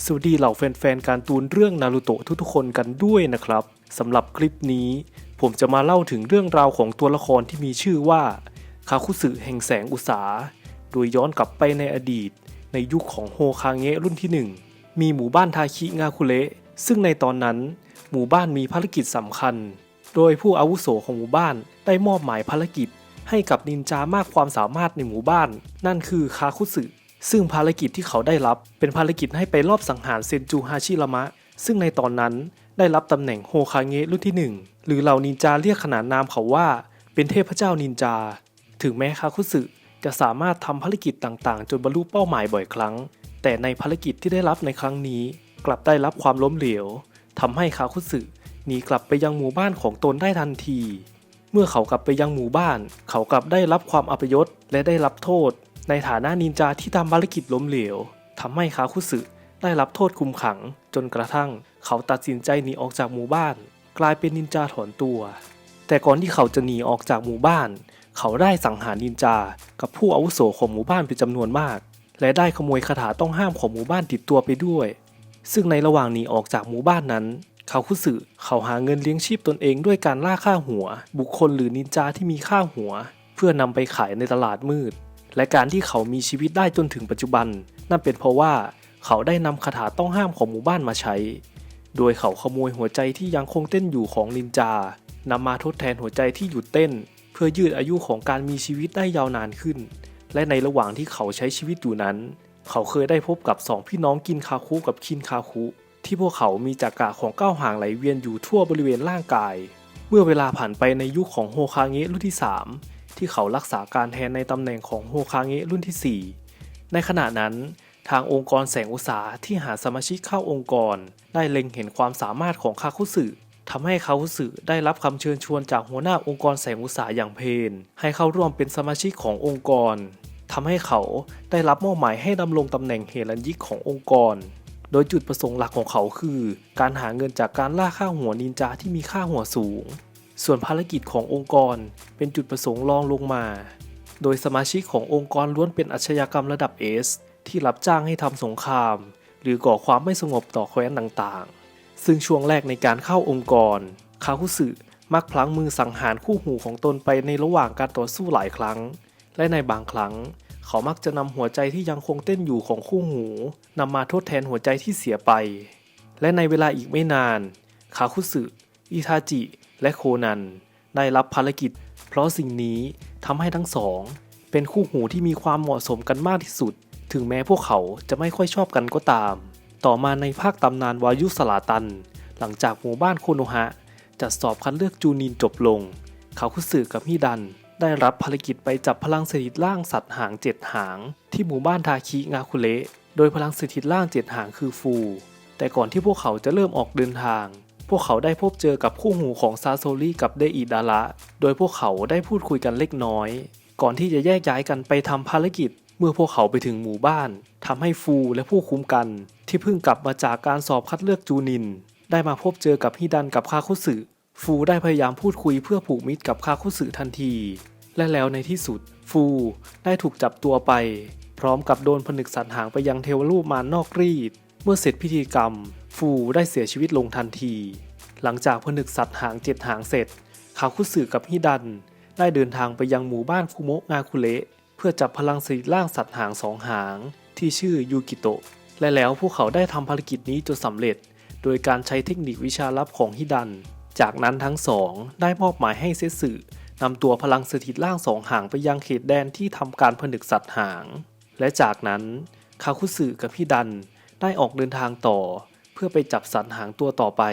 สวัสดีเหล่าแฟนๆการ์ตูนเรื่องนารูโตะทุกๆคนกันด้วยนะครับสำหรับคลิปนี้ผมจะมาเล่าถึงเรื่องราวของตัวละครที่มีชื่อว่าคาคุสึแห่งแสงอุษาโดยย้อนกลับไปในอดีตในยุคของโฮคาเงะรุ่นที่1มีหมู่บ้านทาคิงาคุเระซึ่งในตอนนั้นหมู่บ้านมีภารกิจสำคัญโดยผู้อาวุโสของหมู่บ้านได้มอบหมายภารกิจให้กับนินจามากความสามารถในหมู่บ้านนั่นคือคาคุสึซึ่งภารกิจที่เขาได้รับเป็นภารกิจให้ไปลอบสังหารเซนจูฮาชิรามะซึ่งในตอนนั้นได้รับตำแหน่งโฮคาเงะรุ่นที่1หรือเหล่านินจาเรียกขนานนามเขาว่าเป็นเทพเจ้านินจาถึงแม้คาคุสึจะสามารถทำภารกิจต่างๆจนบรรลุเป้าหมายบ่อยครั้งแต่ในภารกิจที่ได้รับในครั้งนี้กลับได้รับความล้มเหลวทำให้คาคุสึหนีกลับไปยังหมู่บ้านของตนได้ทันทีเมื่อเขากลับไปยังหมู่บ้านเขากลับได้รับความอัปยศและได้รับโทษในฐานะนินจาที่ทำภารกิจล้มเหลวทำให้คาคุสึได้รับโทษคุมขังจนกระทั่งเขาตัดสินใจหนีออกจากหมู่บ้านกลายเป็นนินจาถอนตัวแต่ก่อนที่เขาจะหนีออกจากหมู่บ้านเขาได้สังหารนินจากับผู้อาวุโสของหมู่บ้านเป็นจำนวนมากและได้ขโมยคาถาต้องห้ามของหมู่บ้านติดตัวไปด้วยซึ่งในระหว่างหนีออกจากหมู่บ้านนั้นคาคุสึเขาหาเงินเลี้ยงชีพตนเองด้วยการล่าฆ่าหัวบุคคลหรือนินจาที่มีฆ่าหัวเพื่อนำไปขายในตลาดมืดและการที่เขามีชีวิตได้จนถึงปัจจุบันนั่นเป็นเพราะว่าเขาได้นำคาถาต้องห้ามของหมู่บ้านมาใช้โดยเขาขโมยหัวใจที่ยังคงเต้นอยู่ของนินจานำมาทดแทนหัวใจที่หยุดเต้นเพื่อยืดอายุของการมีชีวิตได้ยาวนานขึ้นและในระหว่างที่เขาใช้ชีวิตอยู่นั้นเขาเคยได้พบกับ2พี่น้องกินคาคุกับคินคาคุที่พวกเขามีจักระของ9หางไหลเวียนอยู่ทั่วบริเวณร่างกายเมื่อเวลาผ่านไปในยุคของโฮคาเงะรุ่นที่3ที่เขารักษาการแทนในตำแหน่งของโฮคาเงะรุ่นที่4ในขณะนั้นทางองค์กรแสงอุตสาที่หาสมาชิกเข้าองค์กรได้เล็งเห็นความสามารถของคาคุสึทำให้คาคุสึได้รับคำเชิญชวนจากหัวหน้าองค์กรแสงอุตสาอย่างเพนให้เข้าร่วมเป็นสมาชิกขององค์กรทำให้เขาได้รับมอบหมายให้ดำรงตำแหน่งเฮรัญยิกขององค์กรโดยจุดประสงค์หลักของเขาคือการหาเงินจากการล่าฆ่าหัวนินจาที่มีค่าหัวสูงส่วนภารกิจขององค์กรเป็นจุดประสงค์รองลงมาโดยสมาชิกขององค์กรล้วนเป็นอาชญากรรมระดับ S ที่รับจ้างให้ทำสงครามหรือก่อความไม่สงบต่อแคว้นต่างๆซึ่งช่วงแรกในการเข้าองค์กรคาคุสึมักพลั้งมือสังหารคู่หูของตนไปในระหว่างการต่อสู้หลายครั้งและในบางครั้งเขามักจะนำหัวใจที่ยังคงเต้นอยู่ของคู่หูนำมาทดแทนหัวใจที่เสียไปและในเวลาอีกไม่นานคาคุสึอิทาจิและโคนันได้รับภารกิจเพราะสิ่งนี้ทำให้ทั้งสองเป็นคู่หูที่มีความเหมาะสมกันมากที่สุดถึงแม้พวกเขาจะไม่ค่อยชอบกันก็ตามต่อมาในภาคตำนานวายุสลาตันหลังจากหมู่บ้านโคโนฮะจัดสอบคัดเลือกจูนินจบลงคาคุสึกับฮิดันได้รับภารกิจไปจับพลังสถิตร่างสัตว์หาง7หางที่หมู่บ้านทาคิงาคุเระโดยพลังสถิตร่าง7หางคือฟูแต่ก่อนที่พวกเขาจะเริ่มออกเดินทางพวกเขาได้พบเจอกับคู่หูของซาโซริกับเดอิดาระโดยพวกเขาได้พูดคุยกันเล็กน้อยก่อนที่จะแยกย้ายกันไปทำภารกิจเมื่อพวกเขาไปถึงหมู่บ้านทำให้ฟูและผู้คุ้มกันที่เพิ่งกลับมาจากการสอบคัดเลือกจูนินได้มาพบเจอกับฮิดันกับคาคุสึฟูได้พยายามพูดคุยเพื่อผูกมิตรกับคาคุสึทันทีและแล้วในที่สุดฟูได้ถูกจับตัวไปพร้อมกับโดนผนึกสัตว์หางไปยังเทวรูปมารนอกรีดเมื่อเสร็จพิธีกรรมฟูได้เสียชีวิตลงทันทีหลังจากผนึกสัตว์หาง7หางเสร็จคาคุสึกับฮิดันได้เดินทางไปยังหมู่บ้านคุโมะงาคุเระเพื่อจับพลังสถิตร่างสัตว์หาง2หางที่ชื่อยูกิโตะและแล้วพวกเขาได้ทำภารกิจนี้จนสำเร็จโดยการใช้เทคนิควิชาลับของฮิดันจากนั้นทั้งสองได้มอบหมายให้เซสึนำตัวพลังสถิตร่าง2หางไปยังเขตแดนที่ทำการผนึกสัตว์หางและจากนั้นคาคุสึกับฮิดันได้ออกเดินทางต่อเพื่อไปจับสัตว์หางตัวต่อไป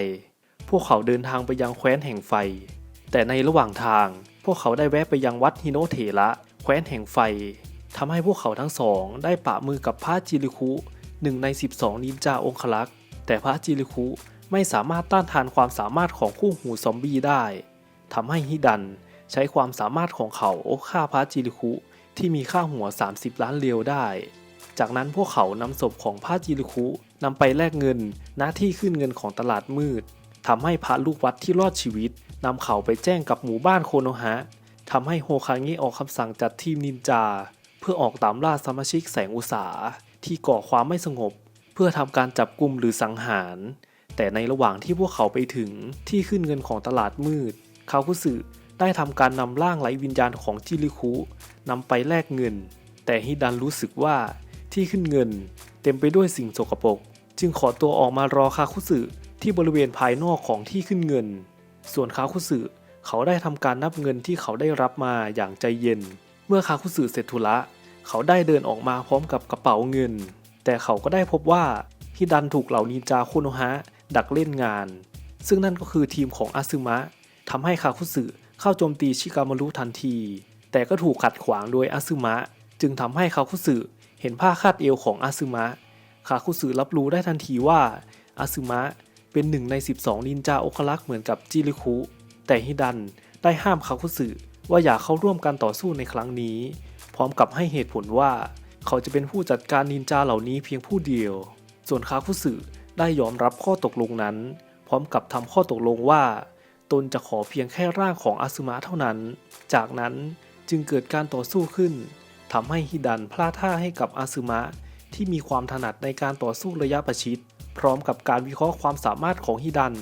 พวกเขาเดินทางไปยังแคว้นแห่งไฟแต่ในระหว่างทางพวกเขาได้แวะไปยังวัดฮิโนะเถระแคว้นแห่งไฟทำให้พวกเขาทั้งสองได้ปะมือกับพระจิริคุ1ใน12นินจาองครักษ์แต่พระจิริคุไม่สามารถต้านทานความสามารถของคู่หูซอมบี้ได้ทำให้ฮิดันใช้ความสามารถของเขาฆ่าพระจิริคุที่มีค่าหัว30ล้านเรียวได้จากนั้นพวกเขานำศพของพระจิริคุนำไปแลกเงินณที่ขึ้นเงินของตลาดมืดทำให้พระลูกวัดที่รอดชีวิตนำเขาไปแจ้งกับหมู่บ้านโคโนฮะทำให้โฮคาเงะออกคำสั่งจัดทีมนินจาเพื่อออกตามล่าสมาชิกแสงอุษาที่ก่อความไม่สงบ เพื่อทำการจับกุมหรือสังหารแต่ในระหว่างที่พวกเขาไปถึงที่ขึ้นเงินของตลาดมืดคาคุสึได้ทำการนำร่างไร้วิญญาณของจิริคุนำไปแลกเงินแต่ฮิดันรู้สึกว่าที่ขึ้นเงินเต็มไปด้วยสิ่งสกปรกจึงขอตัวออกมารอคาคุสึที่บริเวณภายนอกของที่ขึ้นเงินส่วนคาคุสึเขาได้ทำการนับเงินที่เขาได้รับมาอย่างใจเย็นเมื่อคาคุสึเสร็จธุระเขาได้เดินออกมาพร้อมกับกระเป๋าเงินแต่เขาก็ได้พบว่าฮิดันถูกเหล่านินจาโคโนฮะดักเล่นงานซึ่งนั่นก็คือทีมของอาซึมะทำให้คาคุสึเข้าโจมตีชิกามารุทันทีแต่ก็ถูกขัดขวางโดยอาซึมะจึงทำให้คาคุสึเห็นผ้าคาดเอวของอาซึมะคาคุสึรับรู้ได้ทันทีว่าอาซึมะเป็นหนึ่งใน12นินจาองครักษ์เหมือนกับจิริคุแต่ฮิดันได้ห้ามคาคุสึว่าอย่าเข้าร่วมการต่อสู้ในครั้งนี้พร้อมกับให้เหตุผลว่าเขาจะเป็นผู้จัดการนินจาเหล่านี้เพียงผู้เดียวส่วนคาคุสึได้ยอมรับข้อตกลงนั้นพร้อมกับทำข้อตกลงว่าตนจะขอเพียงแค่ร่างของอาซึมะเท่านั้นจากนั้นจึงเกิดการต่อสู้ขึ้นทำให้ฮิดันพลาดท่าให้กับอาซึมะที่มีความถนัดในการต่อสู้ระยะประชิดพร้อมกับการวิเคราะห์ความสามารถของฮิดัน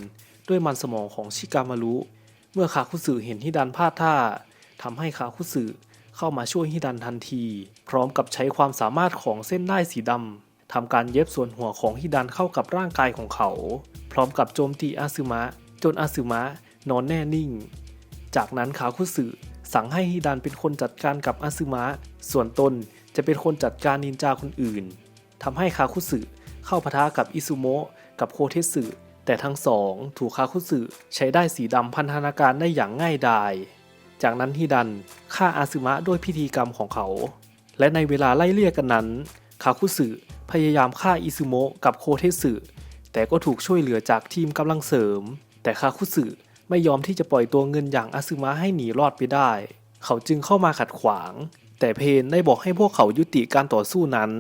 ด้วยมันสมองของชิกามารุเมื่อคาคุสึเห็นฮิดันพลาดท่าทำให้คาคุสึเข้ามาช่วยฮิดันทันทีพร้อมกับใช้ความสามารถของเส้นด้ายสีดำทำการเย็บส่วนหัวของฮิดันเข้ากับร่างกายของเขาพร้อมกับโจมตีอาซึมะจนอาซึมะนอนแน่นิ่งจากนั้นคาคุสึสั่งให้ฮิดันเป็นคนจัดการกับอาซึมะส่วนตนจะเป็นคนจัดการนินจาคนอื่นทำให้คาคุสึเข้าปะทะกับอิซุโมะกับโคเทสึแต่ทั้งสองถูกคาคุสึใช้ได้สีดำพันธนาการได้อย่างง่ายดายจากนั้นฮิดันฆ่าอาซึมะด้วยพิธีกรรมของเขาและในเวลาไล่เลี่ยกันนั้นคาคุสึพยายามฆ่าอิซุโมะกับโคเทสึแต่ก็ถูกช่วยเหลือจากทีมกำลังเสริมแต่คาคุสึไม่ยอมที่จะปล่อยตัวเงินอย่างอาซึมะให้หนีรอดไปได้เขาจึงเข้ามาขัดขวางแต่เพนได้บอกให้พวกเขายุติการต่อสู้นั้น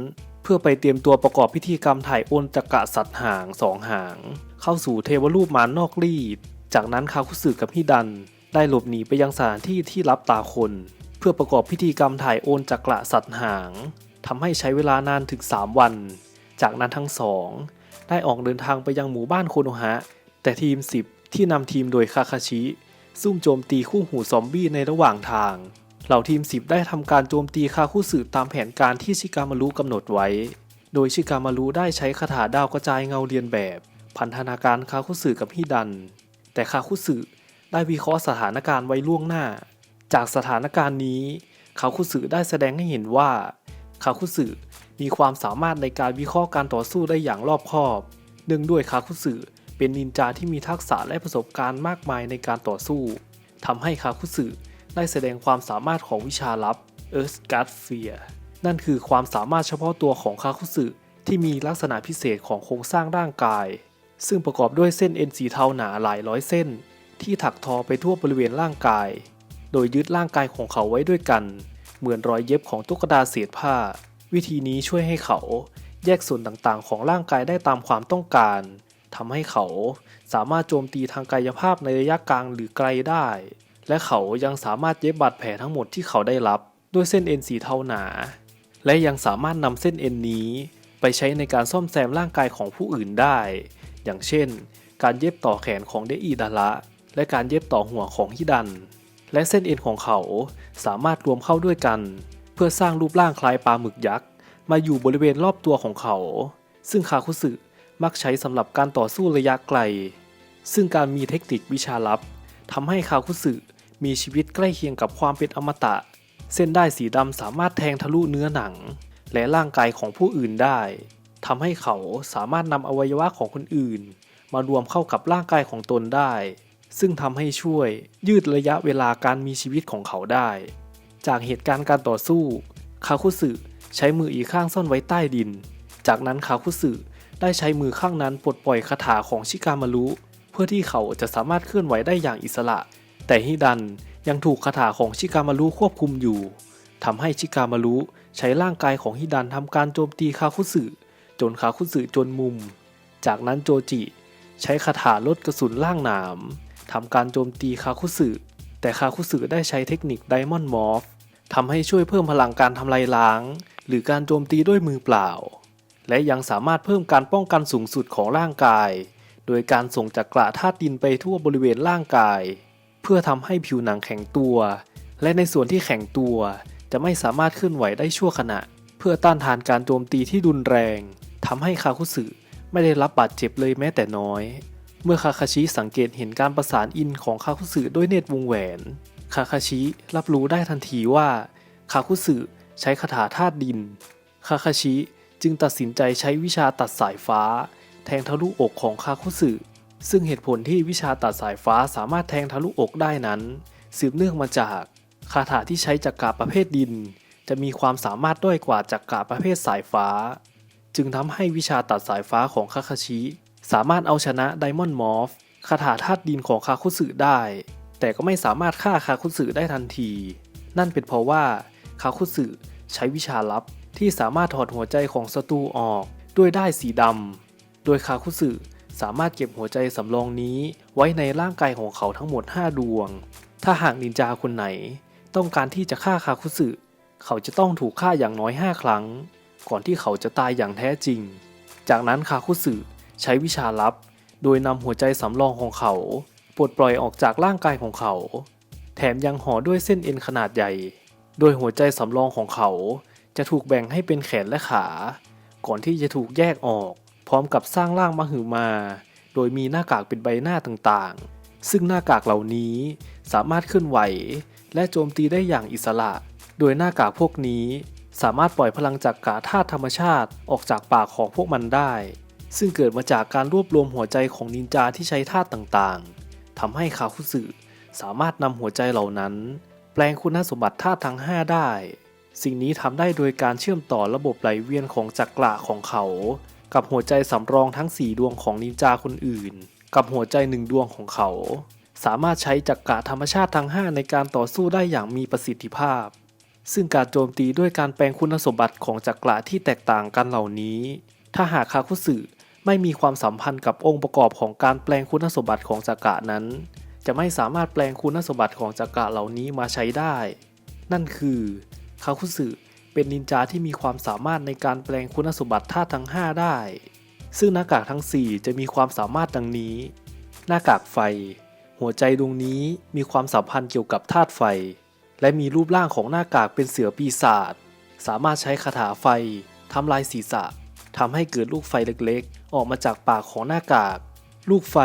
เพื่อไปเตรียมตัวประกอบพิธีกรรมถ่ายโอนจักระสัตว์หาง2 หางเข้าสู่เทวรูปมารนอกรีดจากนั้นคาคุสึกับฮิดันได้หลบหนีไปยังสถานที่ที่ลับตาคนเพื่อประกอบพิธีกรรมถ่ายโอนจักระสัตว์หางทำให้ใช้เวลานานถึง3 วันจากนั้นทั้งสองได้ออกเดินทางไปยังหมู่บ้านโคโนฮะแต่ทีม10ที่นำทีมโดยคาคาชิซุ่มโจมตีคู่หูซอมบี้ในระหว่างทางเหล่าทีม10ได้ทำการโจมตีคาคุสึตามแผนการที่ชิกามารุกำหนดไว้โดยชิกามารุได้ใช้คาถาดาวกระจายเงาเรียนแบบพันธนาการคาคุสึกับฮิดันแต่คาคุสึได้วิเคราะห์สถานการณ์ไว้ล่วงหน้าจากสถานการณ์นี้คาคุสึได้แสดงให้เห็นว่าคาคุสึมีความสามารถในการวิเคราะห์การต่อสู้ได้อย่างรอบคอบเนื่องด้วยคาคุสึเป็นนินจาที่มีทักษะและประสบการณ์มากมายในการต่อสู้ทำให้คาคุสึได้แสดงความสามารถของวิชาลับ Earth Guard Fear นั่นคือความสามารถเฉพาะตัวของคาคุสึที่มีลักษณะพิเศษของโครงสร้างร่างกายซึ่งประกอบด้วยเส้นเอ็นสีเทาหนาหลายร้อยเส้นที่ถักทอไปทั่วบริเวณร่างกายโดยยึดร่างกายของเขาไว้ด้วยกันเหมือนรอยเย็บของตุ๊กตาเศษผ้าวิธีนี้ช่วยให้เขาแยกส่วนต่างๆของร่างกายได้ตามความต้องการทำให้เขาสามารถโจมตีทางกายภาพในระยะกลางหรือไกลได้และเขายังสามารถเย็บบาดแผลทั้งหมดที่เขาได้รับด้วยเส้นเอ็นสีเทาหนาและยังสามารถนำเส้นเอ็นนี้ไปใช้ในการซ่อมแซมร่างกายของผู้อื่นได้อย่างเช่นการเย็บต่อแขนของเดอิดาระและการเย็บต่อหัวของฮิดันและเส้นเอ็นของเขาสามารถรวมเข้าด้วยกันเพื่อสร้างรูปร่างคล้ายปลาหมึกยักษ์มาอยู่บริเวณรอบตัวของเขาซึ่งคาคุสึมักใช้สำหรับการต่อสู้ระยะไกลซึ่งการมีเทคนิควิชาลับทำให้คาคุสึมีชีวิตใกล้เคียงกับความเป็นอมตะเส้นด้ายสีดำสามารถแทงทะลุเนื้อหนังและร่างกายของผู้อื่นได้ทำให้เขาสามารถนำอวัยวะของคนอื่นมารวมเข้ากับร่างกายของตนได้ซึ่งทำให้ช่วยยืดระยะเวลาการมีชีวิตของเขาได้จากเหตุการณ์การต่อสู้คาคุสึใช้มืออีกข้างซ่อนไว้ใต้ดินจากนั้นคาคุสึได้ใช้มือข้างนั้นปลดปล่อยคาถาของชิกามารุเพื่อที่เขาจะสามารถเคลื่อนไหวได้อย่างอิสระแต่ฮิดันยังถูกคาถาของชิกามารุควบคุมอยู่ทำให้ชิกามารุใช้ร่างกายของฮิดันทำการโจมตีคาคุสึจนคาคุสึจนมุมจากนั้นโจจิใช้คาถาลดกระสุนล่างหนามทำการโจมตีคาคุสึแต่คาคุสึได้ใช้เทคนิคไดมอนด์มอร์ฟทำให้ช่วยเพิ่มพลังการทำลายล้างหรือการโจมตีด้วยมือเปล่า และยังสามารถเพิ่มการป้องกันสูงสุดของร่างกายโดยการส่งจักระธาตุดินไปทั่วบริเวณร่างกายเพื่อทำให้ผิวหนังแข็งตัวและในส่วนที่แข็งตัวจะไม่สามารถเคลื่อนไหวได้ชั่วขณะเพื่อต้านทานการโจมตีที่รุนแรงทำให้คาคุสึไม่ได้รับบาดเจ็บเลยแม้แต่น้อยเมื่อคาคาชิสังเกตเห็นการประสานอินของคาคุสึด้วยเนตรวงแหวนคาคาชิรับรู้ได้ทันทีว่าคาคุสึใช้คาถาธาตุดินคาคาชิจึงตัดสินใจใช้วิชาตัดสายฟ้าแทงทะลุอกของคาคุสึซึ่งเหตุผลที่วิชาตัดสายฟ้าสามารถแทงทะลุอกได้นั้นสืบเนื่องมาจากคาถาที่ใช้จักระประเภทดินจะมีความสามารถด้อยกว่าจักระประเภทสายฟ้าจึงทำให้วิชาตัดสายฟ้าของคาคาชิสามารถเอาชนะไดมอนด์มอร์ฟคาถาธาตุดินของคาคุสึได้แต่ก็ไม่สามารถฆ่าคาคุสึได้ทันทีนั่นเป็นเพราะว่าคาคุสึใช้วิชาลับที่สามารถถอดหัวใจของศัตรูออกด้วยด้ายสีดำโดยคาคุสึสามารถเก็บหัวใจสำรองนี้ไว้ในร่างกายของเขาทั้งหมด5ดวงถ้าหากนินจาคนไหนต้องการที่จะฆ่าคาคุสึเขาจะต้องถูกฆ่าอย่างน้อย5ครั้งก่อนที่เขาจะตายอย่างแท้จริงจากนั้นคาคุสึใช้วิชาลับโดยนำหัวใจสำรองของเขาปลดปล่อยออกจากร่างกายของเขาแถมยังห่อด้วยเส้นเอ็นขนาดใหญ่โดยหัวใจสำรองของเขาจะถูกแบ่งให้เป็นแขนและขาก่อนที่จะถูกแยกออกพร้อมกับสร้างร่างมหึมาโดยมีหน้ากากเป็นใบหน้าต่างๆซึ่งหน้ากากเหล่านี้สามารถเคลื่อนไหวและโจมตีได้อย่างอิสระโดยหน้ากากพวกนี้สามารถปล่อยพลังจักระธาตุธรรมชาติออกจากปากของพวกมันได้ซึ่งเกิดมาจากการรวบรวมหัวใจของนินจาที่ใช้ธาตุต่างๆทำให้คาคุสึสามารถนำหัวใจเหล่านั้นแปลงคุณสมบัติธาตุทั้ง5ได้สิ่งนี้ทำได้โดยการเชื่อมต่อระบบไหลเวียนของจักระของเขากับหัวใจสำรองทั้ง4ดวงของนินจาคนอื่นกับหัวใจ1ดวงของเขาสามารถใช้จักระธรรมชาติทั้ง5ในการต่อสู้ได้อย่างมีประสิทธิภาพซึ่งการโจมตีด้วยการแปลงคุณสมบัติของจักระที่แตกต่างกันเหล่านี้ถ้าหากคาคุสึไม่มีความสัมพันธ์กับองค์ประกอบของการแปลงคุณสมบัติของจักระนั้นจะไม่สามารถแปลงคุณสมบัติของจักระเหล่านี้มาใช้ได้นั่นคือคาคุสึเป็นนินจาที่มีความสามารถในการแปลงคุณสมบัติธาตุทั้ง5ได้ซึ่งหน้ากากทั้ง4จะมีความสามารถดังนี้หน้ากากไฟหัวใจดวงนี้มีความสัมพันธ์เกี่ยวกับธาตุไฟและมีรูปร่างของหน้ากากเป็นเสือปีศาจสามารถใช้คาถาไฟทำลายศีรษะทำให้เกิดลูกไฟเล็กๆออกมาจากปากของหน้ากากลูกไฟ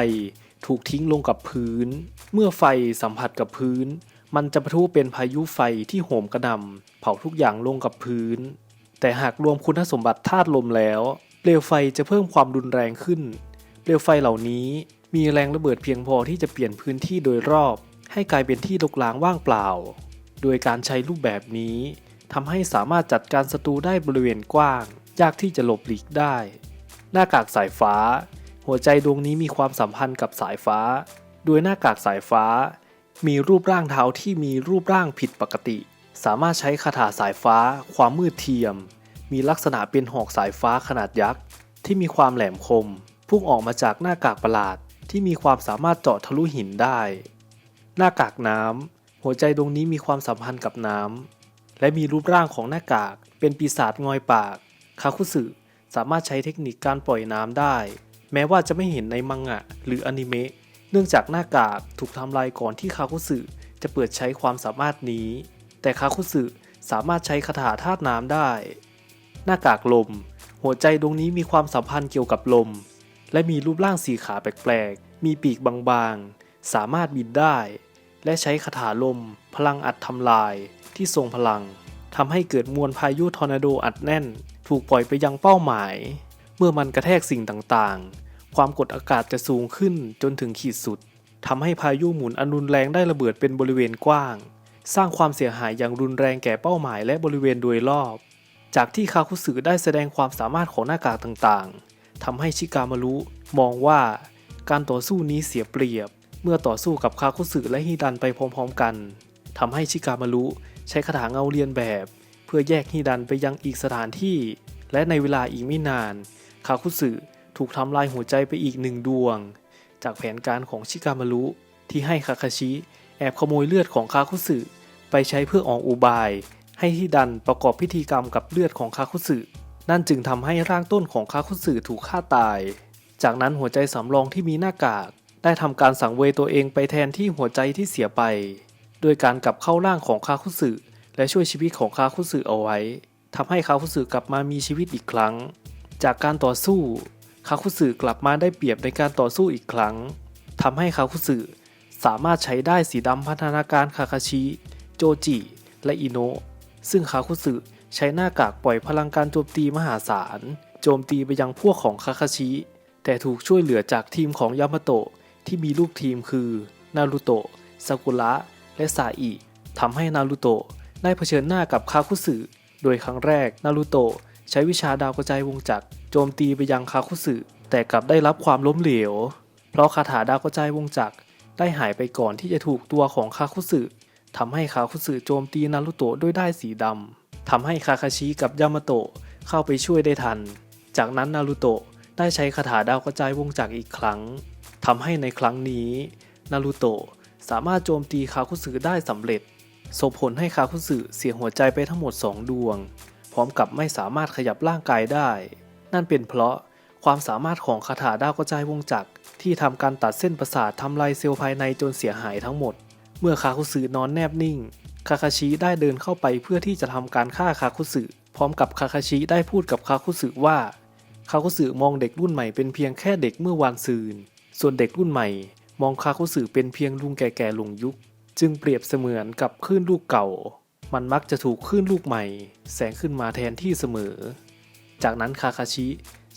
ถูกทิ้งลงกับพื้นเมื่อไฟสัมผัสกับพื้นมันจะปะทุเป็นพายุไฟที่โหมกระหน่ำเผาทุกอย่างลงกับพื้นแต่หากรวมคุณสมบัติธาตุลมแล้วเปลวไฟจะเพิ่มความรุนแรงขึ้นเปลวไฟเหล่านี้มีแรงระเบิดเพียงพอที่จะเปลี่ยนพื้นที่โดยรอบให้กลายเป็นที่รกร้างว่างเปล่าโดยการใช้รูปแบบนี้ทำให้สามารถจัดการศัตรูได้บริเวณกว้างยากที่จะหลบหลีกได้หน้ากากสายฟ้าหัวใจดวงนี้มีความสัมพันธ์กับสายฟ้าโดยหน้ากากสายฟ้ามีรูปร่างเท้าที่มีรูปร่างผิดปกติสามารถใช้คาถาสายฟ้าความมืดเทียมมีลักษณะเป็นหอกสายฟ้าขนาดยักษ์ที่มีความแหลมคมพุ่งออกมาจากหน้ากากประหลาดที่มีความสามารถเจาะทะลุหินได้หน้ากากน้ำหัวใจดวงนี้มีความสัมพันธ์กับน้ำและมีรูปร่างของหน้ากากเป็นปีศาจงอยปากคาคุสึสามารถใช้เทคนิคการปล่อยน้ำได้แม้ว่าจะไม่เห็นในมังงะหรืออนิเมะเนื่องจากหน้ากากถูกทำลายก่อนที่คาคุสึจะเปิดใช้ความสามารถนี้แต่คาคุสึสามารถใช้คาถาธาตุน้ำได้หน้ากากลมหัวใจดวงนี้มีความสัมพันธ์เกี่ยวกับลมและมีรูปร่างสีขาแปลกๆมีปีกบางๆสามารถบินได้และใช้คาถาลมพลังอัดทำลายที่ทรงพลังทำให้เกิดมวลพายุทอร์นาโดอัดแน่นถูกปล่อยไปยังเป้าหมายเมื่อมันกระแทกสิ่งต่างๆความกดอากาศจะสูงขึ้นจนถึงขีดสุดทำให้พายุหมุนอันรุนแรงได้ระเบิดเป็นบริเวณกว้างสร้างความเสียหายอย่างรุนแรงแก่เป้าหมายและบริเวณโดยรอบจากที่คาคุสึได้แสดงความสามารถของหน้ากากต่างๆทำให้ชิกามารุมองว่าการต่อสู้นี้เสียเปรียบเมื่อต่อสู้กับคาคุสึและฮิดันไปพร้อมๆกันทำให้ชิกามารุใช้คาถาเงาเลียนแบบเพื่อแยกฮิดันไปยังอีกสถานที่และในเวลาอีกไม่นานคาคุสึถูกทำลายหัวใจไปอีก1ดวงจากแผนการของชิกามารุที่ให้คาคาชิแอบขโมยเลือดของคาคุสึไปใช้เพื่อออกอุบายให้ฮิดันประกอบพิธีกรรมกับเลือดของคาคุสึ นั่นจึงทำให้ร่างต้นของคาคุสึถูกฆ่าตายจากนั้นหัวใจสำรองที่มีหน้ากากได้ทำการสังเวยตัวเองไปแทนที่หัวใจที่เสียไปโดยการกลับเข้าร่างของคาคุสึและช่วยชีวิตของคาคุสึเอาไว้ทำให้คาคุสึกลับมามีชีวิตอีกครั้งจากการต่อสู้คาคุสึกลับมาได้เปรียบในการต่อสู้อีกครั้งทำให้คาคุสึสามารถใช้ได้สีดำพันธนาการคาคาชิโจจิและอิโนะซึ่งคาคุสึใช้หน้ากากปล่อยพลังการโจมตีมหาศาลโจมตีไปยังพวกของคาคาชิแต่ถูกช่วยเหลือจากทีมของยามาโตะที่มีลูกทีมคือนารูโตะซากุระและซาอิทำให้นารูโตะได้เผชิญหน้ากับคาคุสึโดยครั้งแรกนารูโตะใช้วิชาดาวกระจายวงจักรโจมตีไปยังคาคุสึแต่กลับได้รับความล้มเหลวเพราะคาถาดาวกระจายวงจักรได้หายไปก่อนที่จะถูกตัวของคาคุสึทำให้คาคุสึโจมตีนารูโตะด้วยด้ายสีดำทำให้คาคาชิกับยามาโตะเข้าไปช่วยได้ทันจากนั้นนารูโตะได้ใช้คาถาดาวกระจายวงจักรอีกครั้งทำให้ในครั้งนี้นารูโตะสามารถโจมตีคาคุสึได้สำเร็จส่งผลให้คาคุสึเสียหัวใจไปทั้งหมด2 ดวงพร้อมกับไม่สามารถขยับร่างกายได้นั่นเป็นเพราะความสามารถของคาถาดาวกระจายวงจักรที่ทำการตัดเส้นประสาททำลายเซลล์ภายในจนเสียหายทั้งหมดเมื่อคาคุสึนอนแนบนิ่งคาคาชิได้เดินเข้าไปเพื่อที่จะทำการฆ่าคาคุสึพร้อมกับคาคาชิได้พูดกับคาคุสึว่าคาคุสึมองเด็กรุ่นใหม่เป็นเพียงแค่เด็กเมื่อวานซืนส่วนเด็กรุ่นใหม่มองคาคุสึเป็นเพียงลุงแก่ๆหลงยุคจึงเปรียบเสมือนกับคลื่นลูกเก่ามันมักจะถูกคลื่นลูกใหม่แสงขึ้นมาแทนที่เสมอจากนั้นคาคาชิ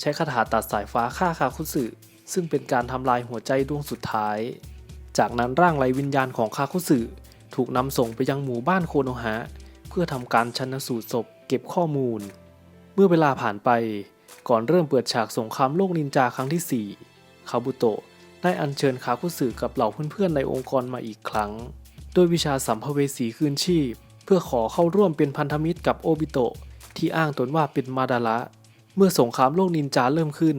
ใช้คาถาตัดสายฟ้าฆ่าคาคุสึซึ่งเป็นการทำลายหัวใจดวงสุดท้ายจากนั้นร่างไร้วิญญาณของคาคุสึถูกนำส่งไปยังหมู่บ้านโคโนฮะเพื่อทำการชันสูตรศพเก็บข้อมูลเมื่อเวลาผ่านไปก่อนเริ่มเปิดฉากสงครามโลกนินจาครั้งที่4คาบุโตะได้อัญเชิญคาคุสึกับเหล่าเพื่อนๆในองค์กรมาอีกครั้งด้วยวิชาสัมภเวสีคืนชีพเพื่อขอเข้าร่วมเป็นพันธมิตรกับโอบิโตะที่อ้างตนว่าเป็นมาดาระเมื่อสงครามโลกนินจาเริ่มขึ้น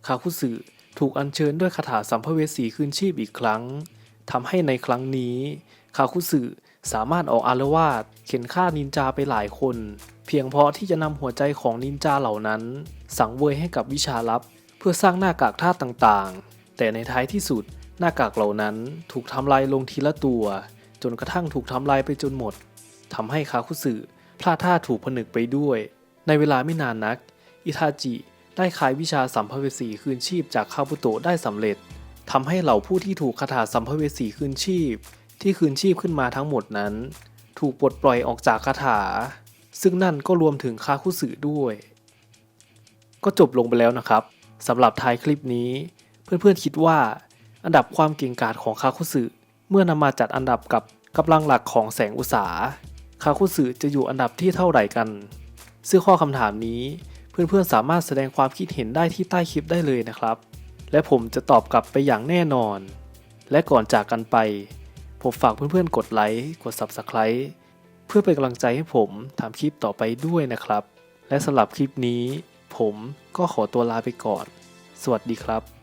คาคุสึถูกอัญเชิญด้วยคาถาสัมภเวสีคืนชีพอีกครั้งทำให้ในครั้งนี้คาคุสึสามารถออกอาละวาดเข็นฆ่านินจาไปหลายคนเพียงเพราะที่จะนำหัวใจของนินจาเหล่านั้นสังเวยให้กับวิชาลับเพื่อสร้างหน้ากากธาตุต่างๆแต่ในท้ายที่สุดหน้ากากเหล่านั้นถูกทำลายลงทีละตัวจนกระทั่งถูกทำลายไปจนหมดทำให้คาคุสึพลาดท่าถูกผนึกไปด้วยในเวลาไม่นานนักอิทาจิได้ขายวิชาสัมภเวสีคืนชีพจากคาบุโตะได้สำเร็จทำให้เหล่าผู้ที่ถูกคาถาสัมภเวสีคืนชีพที่คืนชีพขึ้นมาทั้งหมดนั้นถูกปลดปล่อยออกจากคาถาซึ่งนั่นก็รวมถึงคาคุสึด้วยก็จบลงไปแล้วนะครับสำหรับท้ายคลิปนี้เพื่อนๆคิดว่าอันดับความเก่งกาจของคาคุสึเมื่อนำมาจัดอันดับกับกำลังหลักของแสงอุตสาคาคุสึจะอยู่อันดับที่เท่าไหร่กันซึ่งข้อคำถามนี้เพื่อนๆสามารถแสดงความคิดเห็นได้ที่ใต้คลิปได้เลยนะครับและผมจะตอบกลับไปอย่างแน่นอนและก่อนจากกันไปผมฝากเพื่อนๆกดไลค์กด Subscribe เพื่อเป็นกำลังใจให้ผมทำคลิปต่อไปด้วยนะครับและสำหรับคลิปนี้ผมก็ขอตัวลาไปก่อนสวัสดีครับ